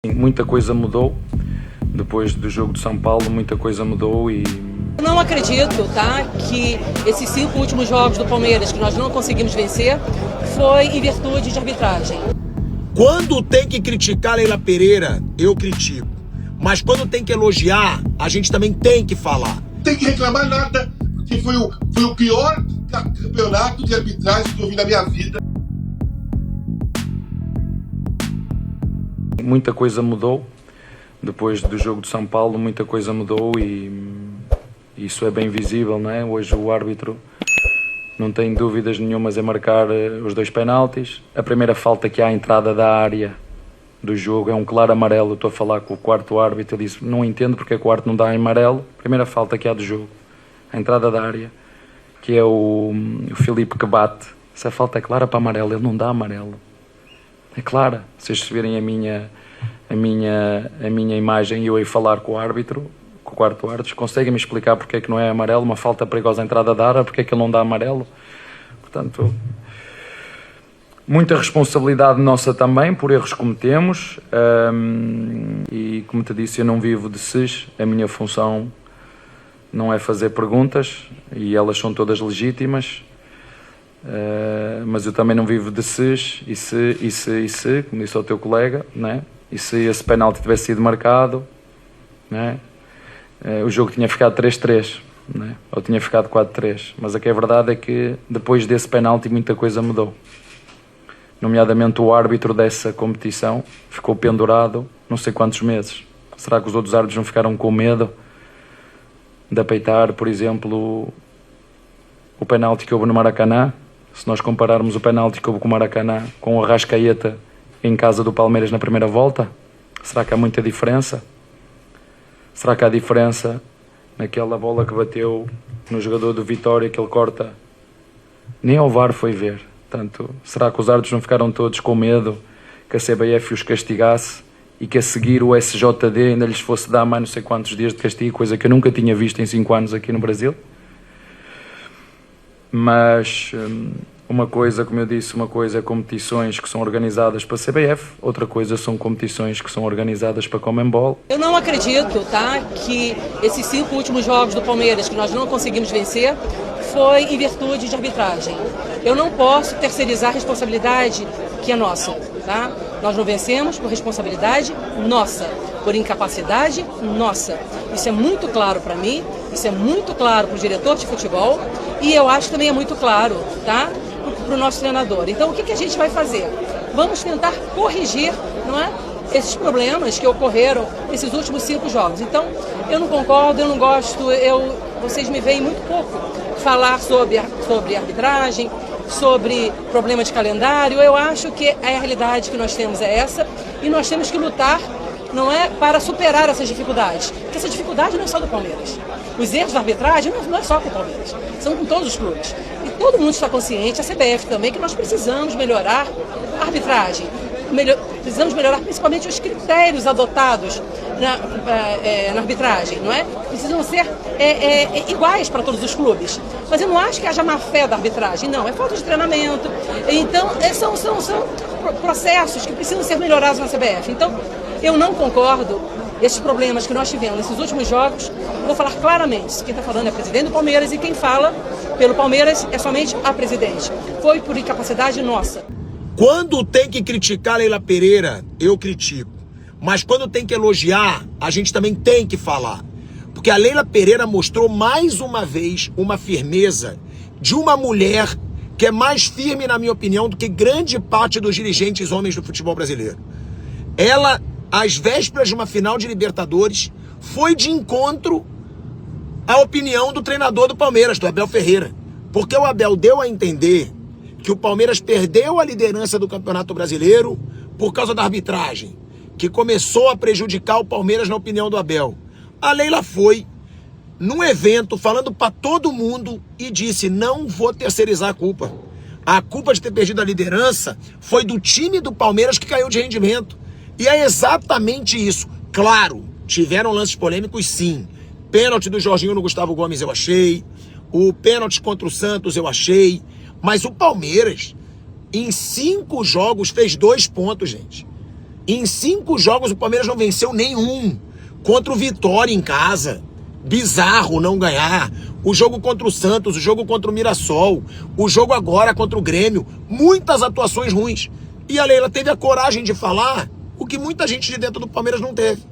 Muita coisa mudou, depois do jogo de São Paulo, muita coisa mudou e... Eu não acredito, tá, que esses 5 últimos jogos do Palmeiras que nós não conseguimos vencer foi em virtude de arbitragem. Quando tem que criticar Leila Pereira, eu critico. Mas quando tem que elogiar, a gente também tem que falar. Tem que reclamar nada, porque foi o pior campeonato de arbitragem que eu vi na minha vida. Muita coisa mudou, depois do jogo de São Paulo, muita coisa mudou e isso é bem visível, não é? Hoje o árbitro não tem dúvidas nenhumas em marcar os 2 penaltis. A primeira falta que há à entrada da área do jogo é um claro amarelo. Estou a falar com o quarto árbitro, ele disse, não entendo porque é que o quarto não dá amarelo. Primeira falta que há do jogo, a entrada da área, que é o Filipe que bate. Essa falta é clara para amarelo, ele não dá amarelo. É clara. Se vocês virem a minha imagem e eu ir falar com o árbitro, com o quarto árbitro, conseguem-me explicar porque é que não é amarelo, uma falta perigosa à entrada da área, porque é que ele não dá amarelo? Portanto, muita responsabilidade nossa também por erros que cometemos e, como te disse, eu não vivo de ses, a minha função não é fazer perguntas e elas são todas legítimas. Mas eu também não vivo de ses e se, como disse ao teu colega, né? E se esse penalti tivesse sido marcado, né? O jogo tinha ficado 3-3, né? Ou tinha ficado 4-3, mas a que é verdade é que depois desse penalti muita coisa mudou, nomeadamente o árbitro dessa competição ficou pendurado não sei quantos meses. Será que os outros árbitros não ficaram com medo de apeitar, por exemplo, o penalti que houve no Maracanã? Se nós compararmos o penalti que houve com o Maracanã com o Arrascaeta em casa do Palmeiras na primeira volta, será que há muita diferença? Será que há diferença naquela bola que bateu no jogador do Vitória, que ele corta? Nem ao VAR foi ver. Portanto, será que os árbitros não ficaram todos com medo que a CBF os castigasse e que a seguir o SJD ainda lhes fosse dar mais não sei quantos dias de castigo, coisa que eu nunca tinha visto em 5 anos aqui no Brasil? Mas uma coisa, como eu disse, uma coisa é competições que são organizadas para a CBF, outra coisa são competições que são organizadas para a Conmebol. Eu não acredito, tá, que esses 5 últimos jogos do Palmeiras que nós não conseguimos vencer foi em virtude de arbitragem. Eu não posso terceirizar a responsabilidade que é nossa, tá? Nós não vencemos por responsabilidade nossa, por incapacidade nossa. Isso é muito claro para mim, isso é muito claro para o diretor de futebol e eu acho que também é muito claro, tá, para o nosso treinador. Então, o que a gente vai fazer? Vamos tentar corrigir, não é, esses problemas que ocorreram nesses últimos 5 jogos. Então, eu não concordo, eu não gosto, vocês me veem muito pouco falar sobre arbitragem, sobre problema de calendário. Eu acho que a realidade que nós temos é essa e nós temos que lutar, não é, para superar essas dificuldades. Porque essa dificuldade não é só do Palmeiras. Os erros da arbitragem não é só com o Palmeiras, são com todos os clubes. E todo mundo está consciente, a CBF também, que nós precisamos melhorar a arbitragem. Precisamos melhorar principalmente os critérios adotados na arbitragem, não é? Precisam ser iguais para todos os clubes. Mas eu não acho que haja má fé da arbitragem, não. É falta de treinamento. Então, são processos que precisam ser melhorados na CBF. Então, eu não concordo. Esses problemas que nós tivemos nesses últimos jogos, vou falar claramente. Quem está falando é o presidente do Palmeiras e quem fala pelo Palmeiras é somente a presidente. Foi por incapacidade nossa. Quando tem que criticar Leila Pereira, eu critico. Mas quando tem que elogiar, a gente também tem que falar. Porque a Leila Pereira mostrou mais uma vez uma firmeza de uma mulher que é mais firme, na minha opinião, do que grande parte dos dirigentes homens do futebol brasileiro. Ela, às vésperas de uma final de Libertadores, foi de encontro à opinião do treinador do Palmeiras, do Abel Ferreira. Porque o Abel deu a entender que o Palmeiras perdeu a liderança do Campeonato Brasileiro por causa da arbitragem, que começou a prejudicar o Palmeiras na opinião do Abel. A Leila foi num evento falando para todo mundo e disse, não vou terceirizar a culpa. A culpa de ter perdido a liderança foi do time do Palmeiras que caiu de rendimento. E é exatamente isso. Claro, tiveram lances polêmicos sim. Pênalti do Jorginho no Gustavo Gomes eu achei. O pênalti contra o Santos eu achei. Mas o Palmeiras, em 5 jogos, fez 2 pontos, gente. Em 5 jogos o Palmeiras não venceu nenhum. Contra o Vitória em casa. Bizarro não ganhar. O jogo contra o Santos, o jogo contra o Mirassol, o jogo agora contra o Grêmio. Muitas atuações ruins. E a Leila teve a coragem de falar o que muita gente de dentro do Palmeiras não teve.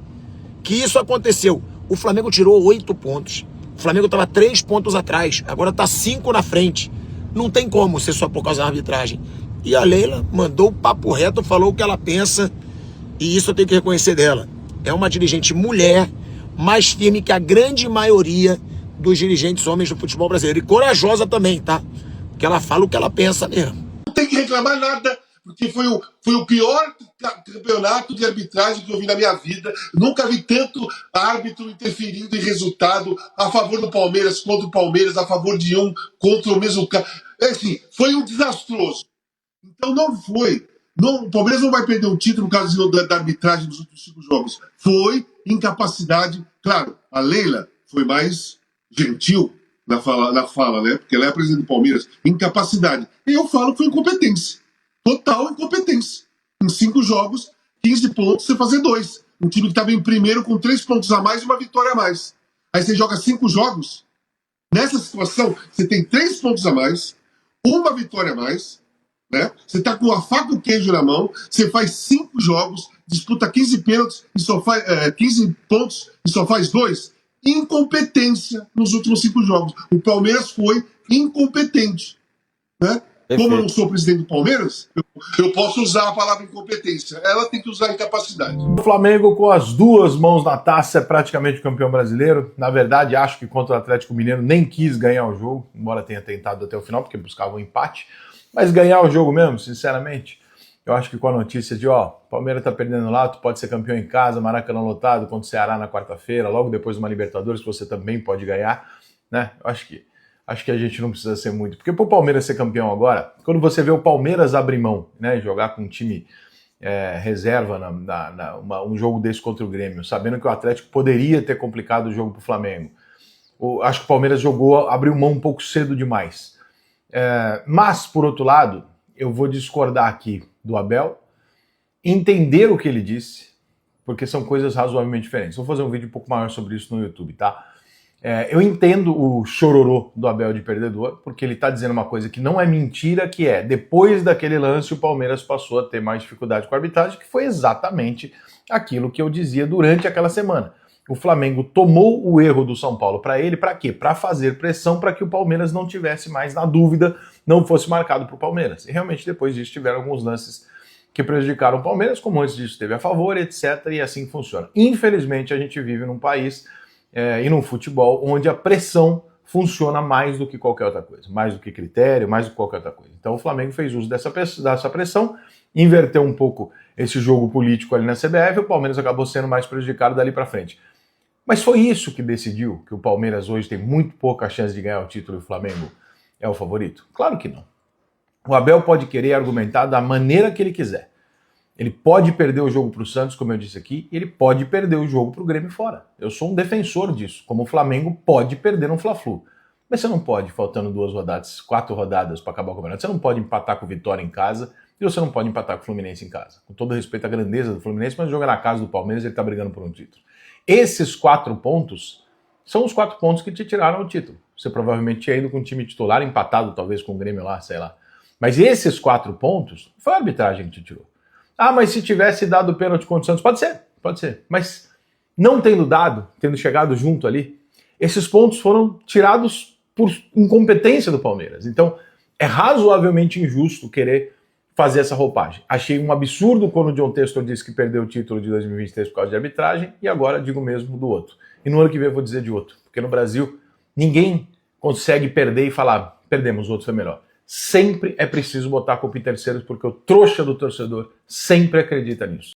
Que isso aconteceu. O Flamengo tirou 8 pontos. O Flamengo estava 3 pontos atrás. Agora está 5 na frente. Não tem como ser só por causa da arbitragem. E a Leila mandou o papo reto, falou o que ela pensa. E isso eu tenho que reconhecer dela. É uma dirigente mulher, mais firme que a grande maioria dos dirigentes homens do futebol brasileiro. E corajosa também, tá? Porque ela fala o que ela pensa mesmo. Não tem que reclamar nada, porque foi o pior campeonato de arbitragem que eu vi na minha vida. Nunca vi tanto árbitro interferindo em resultado a favor do Palmeiras, contra o Palmeiras, a favor de um, contra o mesmo cara. Assim, foi um desastroso. Então não foi. Não, o Palmeiras não vai perder um título por causa da arbitragem dos últimos 5 jogos. Foi incapacidade. Claro, a Leila foi mais gentil na fala, né? Porque ela é a presidente do Palmeiras. Incapacidade. E eu falo que foi incompetência. Total incompetência. Em 5 jogos, 15 pontos, você fazer 2. Um time que estava em primeiro com 3 pontos a mais e uma vitória a mais. Aí você joga 5 jogos. Nessa situação, você tem 3 pontos a mais, uma vitória a mais. Né? Você está com a faca e o queijo na mão, você faz 5 jogos, disputa 15 pênaltis e só faz 15 pontos e só faz 2. Incompetência nos últimos 5 jogos. O Palmeiras foi incompetente. Né? Como eu não sou presidente do Palmeiras, eu posso usar a palavra incompetência. Ela tem que usar incapacidade. O Flamengo, com as 2 mãos na taça, é praticamente campeão brasileiro. Na verdade, acho que contra o Atlético Mineiro nem quis ganhar o jogo, embora tenha tentado até o final, porque buscava um empate. Mas ganhar o jogo mesmo, sinceramente, eu acho que com a notícia de, Palmeiras tá perdendo lá, tu pode ser campeão em casa, Maracanã lotado contra o Ceará na quarta-feira, logo depois de uma Libertadores que você também pode ganhar, né? Eu acho que a gente não precisa ser muito. Porque pro Palmeiras ser campeão agora, quando você vê o Palmeiras abrir mão, né, jogar com um time reserva um jogo desse contra o Grêmio, sabendo que o Atlético poderia ter complicado o jogo pro Flamengo. Acho que o Palmeiras abriu mão um pouco cedo demais. Mas, por outro lado, eu vou discordar aqui do Abel, entender o que ele disse, porque são coisas razoavelmente diferentes. Vou fazer um vídeo um pouco maior sobre isso no YouTube, tá? Eu entendo o chororô do Abel de perdedor, porque ele tá dizendo uma coisa que não é mentira, que depois daquele lance o Palmeiras passou a ter mais dificuldade com a arbitragem, que foi exatamente aquilo que eu dizia durante aquela semana. O Flamengo tomou o erro do São Paulo para ele, para quê? Para fazer pressão para que o Palmeiras não tivesse mais na dúvida, não fosse marcado para o Palmeiras. E realmente depois disso tiveram alguns lances que prejudicaram o Palmeiras, como antes disso teve a favor, etc. E assim funciona. Infelizmente a gente vive num país e num futebol onde a pressão funciona mais do que qualquer outra coisa, mais do que critério, mais do que qualquer outra coisa. Então o Flamengo fez uso dessa pressão, inverteu um pouco esse jogo político ali na CBF, e o Palmeiras acabou sendo mais prejudicado dali para frente. Mas foi isso que decidiu que o Palmeiras hoje tem muito pouca chance de ganhar o título e o Flamengo é o favorito? Claro que não. O Abel pode querer argumentar da maneira que ele quiser. Ele pode perder o jogo para o Santos, como eu disse aqui, e ele pode perder o jogo para o Grêmio fora. Eu sou um defensor disso, como o Flamengo pode perder no Fla-Flu. Mas você não pode, faltando 4 rodadas para acabar o campeonato, você não pode empatar com o Vitória em casa e você não pode empatar com o Fluminense em casa. Com todo respeito à grandeza do Fluminense, mas joga na casa do Palmeiras, ele está brigando por um título. Esses 4 pontos são os 4 pontos que te tiraram o título. Você provavelmente tinha ido com o time titular, empatado talvez com o Grêmio lá, sei lá. Mas esses 4 pontos, foi a arbitragem que te tirou. Mas se tivesse dado o pênalti contra o Santos, pode ser. Mas não tendo dado, tendo chegado junto ali, esses pontos foram tirados por incompetência do Palmeiras. Então, é razoavelmente injusto querer fazer essa roupagem. Achei um absurdo quando o John Textor disse que perdeu o título de 2023 por causa de arbitragem, e agora digo mesmo do outro. E no ano que vem eu vou dizer de outro, porque no Brasil ninguém consegue perder e falar, perdemos, o outro foi melhor. Sempre é preciso botar a culpa em terceiros, porque o trouxa do torcedor sempre acredita nisso.